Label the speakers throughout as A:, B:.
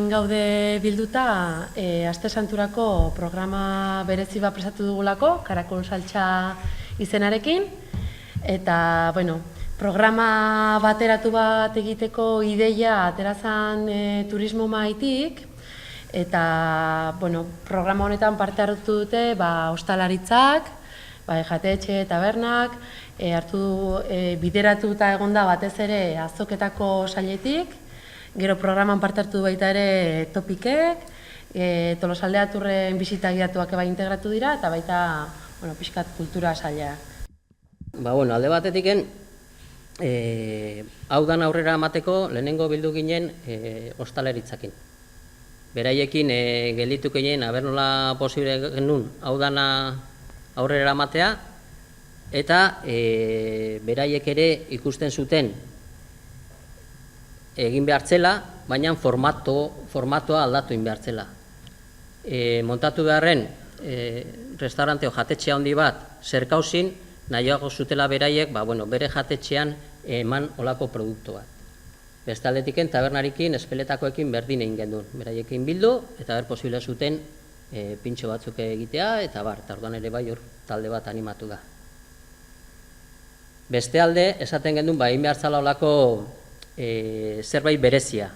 A: hemen gaude bilduta Aste Santurako programa berezi bat prestatu dugulako, Karakol Saltsa izenarekin. Eta, programa bateratu bat egiteko ideia aterazan turismo maitik. Eta, programa honetan parte hartu dute ostalaritzak, jatetxe, tabernak, bideratuta egonda batez ere azoketako sailetik. Gero programan parte hartu baita ere topikek, Tolosaldea Turren bisita guiatuak eba integratu dira, eta baita pixkat kultura sailea.
B: Alde batetiken, hau dan aurrera emateko lehenengo bildu ginen ostaleritzakin. Beraiekin gelditu ginen, aber nola posible genuen hau dana aurrera ematea, eta beraiek ere ikusten zuten egin behartzela, baina formatoa aldatu egin behartzela. Montatu beharren restaurante o jatetxea handi bat zerkauzin, nahiago zutela beraiek, bere jatetxean eman olako produktu bat. Beste aldetiken, tabernarikin, espeletakoekin berdin egin gendun. Beraiekin bildu, eta ber posible zuten pintxo batzuk egitea, eta orduan ere bai hor talde bat animatu da. Beste alde, esaten gendun, egin behartzala olako zerbait berezia.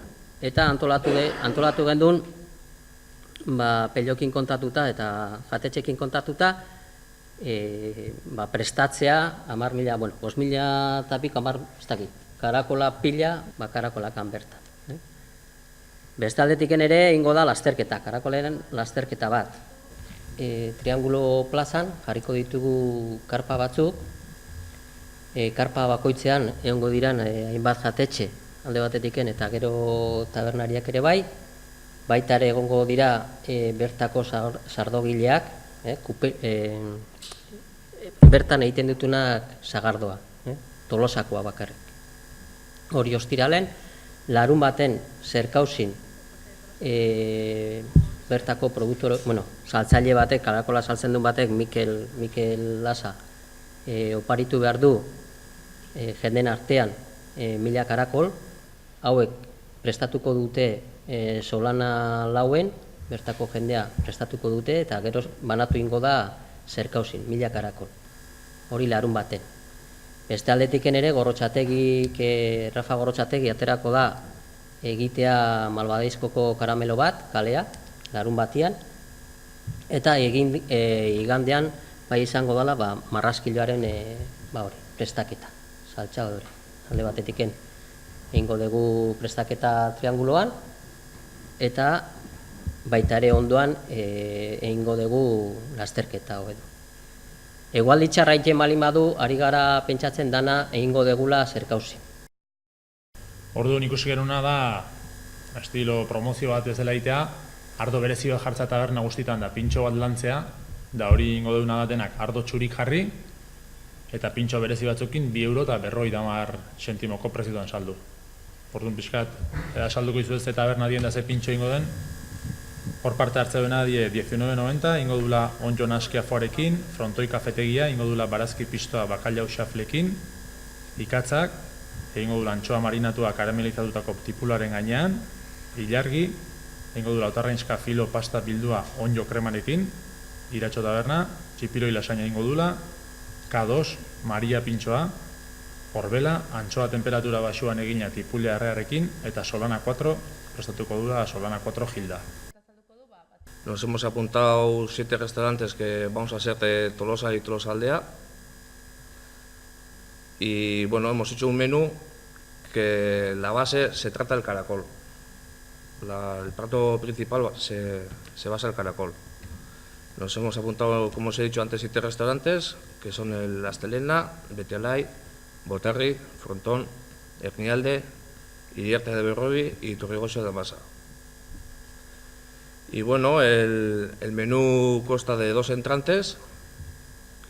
B: Eta antolatu gendun, peliokin kontatuta eta jatetxekin kontatuta, prestatzea, 5.000 eta piko, karakola pila, karakolakan bertan. Beste aldetiken ere, ingo da lasterketa, karakolaren lasterketa bat. Triangulo plazan jarriko ditugu karpa batzuk, karpa bakoitzean egongo diran hainbat jatetxe alde batetiken eta gero tabernariak ere bai, baita ere egongo dira bertako sardogileak, bertan egiten dutunak sagardoa, Tolosakoa bakarrik. Hori ostiralen, larun baten zerkauzin bertako produktu, saltzaile batek, karakola saltzen duen batek, Mikel Lasa, oparitu behar du jenden artean 1000 karakol, hauek prestatuko dute Solana lauen, bertako jendea prestatuko dute, eta gero banatu ingo da zerkauzin, 1000 karakol. Hori larun baten. Beste aldetiken ere, Rafa Gorrotxategi aterako da egitea Malbadaizkoko karamelo bat, kalea, larun batian, eta igandean izango dela marrazkiloaren prestaketa, saltsa hori. Alde batetiken egingo dugu prestaketa trianguloan, eta baita ere ondoan egingo dugu lasterketa hobedu. Egualdi txarra egiten baldin badu, ari gara pentsatzen dana egingo degula zerkauzi.
C: Orduan ikusi genuna da, estilo promozio bat ez dela egitea, ardo berezi bat jartza taberna guztietan da pintxo bat lantzea, da hori egingo duguna da denak ardo txurik jarri, eta pintxo berezi batzukin 2 euro eta 50 sentimoko prezioan saldu. Orduan pixkat, salduko izu ez taberna dien da ze pintxo ingo den, hor parte hartza duena die 19,90, ingo dula onjo naskia foarekin, frontoi kafetegia, ingo dula barazki pistoa bakalau xaflekin, ikatzak, ingo dula antxoa marinatua karamelizatutako tipularen gainean, ilargi, ingo dula otarrainska filo pasta bildua onjo kremarekin, iratxo taberna, txipiroi lasaina ingo dula, K2, Maria pintxoa, horbela, antxoa temperatura basuan egina tipulea arrearekin, eta Solana 4, prestatuko dula Solana 4 Gilda.
D: Nos hemos apuntado 7 restaurantes que vamos a hacer de Tolosa y Tolosaldea. Y hemos hecho un menú que la base se trata del caracol. El plato principal se basa en el caracol. Nos hemos apuntado, como os he dicho antes, 7 restaurantes, que son el Astelena, Betialay, Boterri, Frontón, Ernialde, Iriarte de Berrobi y Torrigoso de Masa. Y el menú consta de 2 entrantes,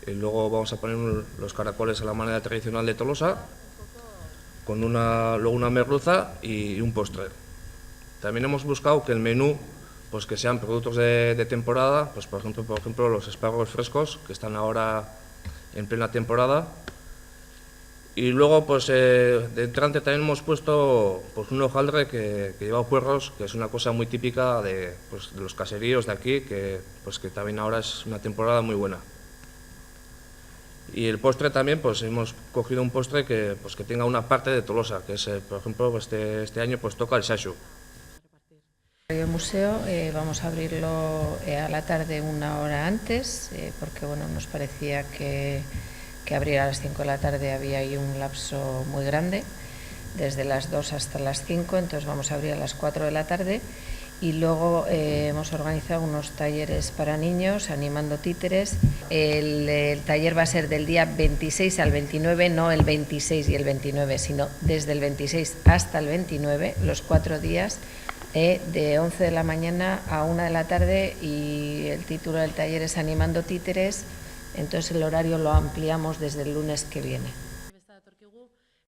D: y luego vamos a poner los caracoles a la manera tradicional de Tolosa, con luego una merluza y un postre. También hemos buscado que el menú que sean productos de temporada, por ejemplo los espárragos frescos, que están ahora en plena temporada, Y luego, pues de entrante también hemos puesto pues, un hojaldre que lleva puerros, que es una cosa muy típica de los caseríos de aquí, que también ahora es una temporada muy buena. Y el postre también, pues hemos cogido un postre que tenga una parte de Tolosa, que es, por ejemplo, este año pues toca el xaxu.
E: El museo vamos a abrirlo a la tarde 1 hora antes, porque bueno, nos parecía que abrir a las 5 de la tarde había ahí un lapso muy grande, desde las 2 hasta las 5, entonces vamos a abrir a las 4 de la tarde. Y luego hemos organizado unos talleres para niños, animando títeres. El taller va a ser del día 26 al 29, no el 26 y el 29, sino desde el 26 hasta el 29, los 4 días, de 11 de la mañana a 1 de la tarde, y el título del taller es Animando títeres, entonces el horario lo ampliamos desde el lunes que viene.